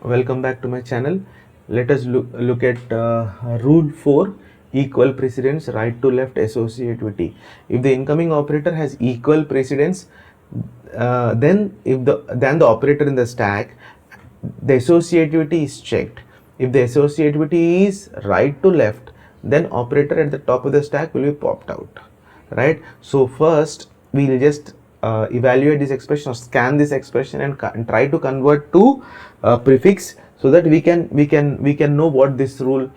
Welcome back to my channel. Let us look at rule 4, equal precedence, right to left associativity. If the incoming operator has equal precedence, then the operator in the stack, the associativity is checked. If the associativity is right to left, then operator at the top of the stack will be popped out, right? So first we will just evaluate this expression or scan this expression and try to convert to prefix, so that we can know what this rule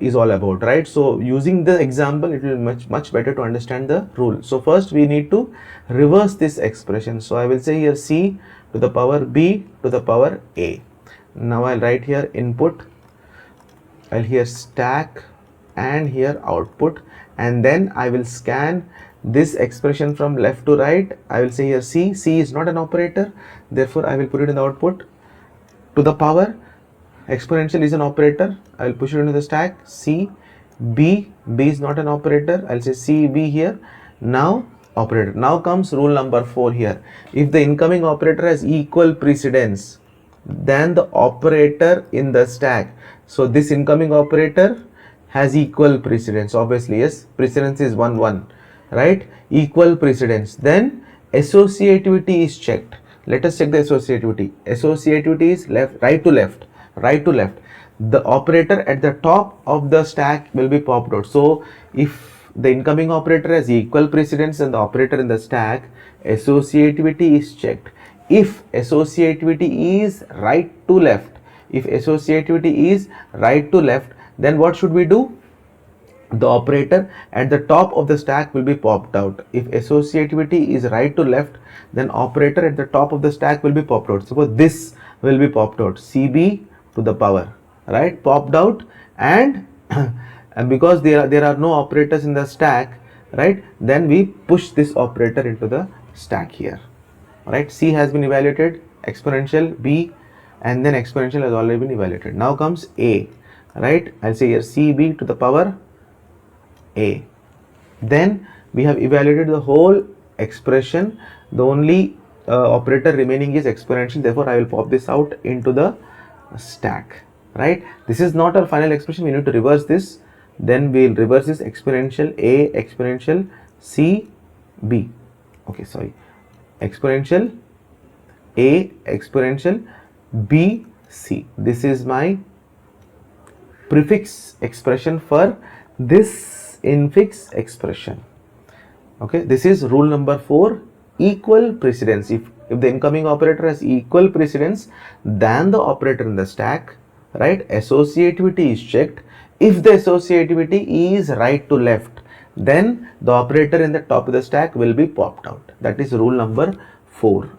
is all about, right? So using the example, it will be much better to understand the rule. So first we need to reverse this expression. So I will say here c to the power b to the power a. Now I'll write here input, I'll here stack, and here output, and then I will scan this expression from left to right. I will say here c is not an operator, therefore I will put it in the output. To the power, exponential is an operator, I will push it into the stack. c b is not an operator, I'll say c b here. Now operator. Now comes rule number 4 here. If the incoming operator has equal precedence than the operator in the stack, so this incoming operator has equal precedence, obviously, yes, precedence is 1 1, right? Equal precedence, then associativity is checked. Let us check the associativity. Associativity is right to left, right to left. The operator at the top of the stack will be popped out. So if the incoming operator has equal precedence and the operator in the stack, associativity is checked. If associativity is right to left, then what should we do? The operator at the top of the stack will be popped out. If associativity is right to left, then operator at the top of the stack will be popped out. Suppose this will be popped out, cb to the power, right, popped out, and and because there are no operators in the stack, right, then we push this operator into the stack here, right? C has been evaluated, exponential b, and then exponential has already been evaluated. Now comes a, right? I'll say here cb to the power a. Then we have evaluated the whole expression. The only operator remaining is exponential, therefore I will pop this out into the stack, right? This is not our final expression, we need to reverse this. Then we will reverse this exponential a, exponential c b, okay, sorry, exponential a, exponential b c. This is my prefix expression for this infix expression. Okay, this is rule number 4, equal precedence. If the incoming operator has equal precedence than the operator in the stack, right, associativity is checked. If the associativity is right to left, then the operator in the top of the stack will be popped out. That is rule number 4.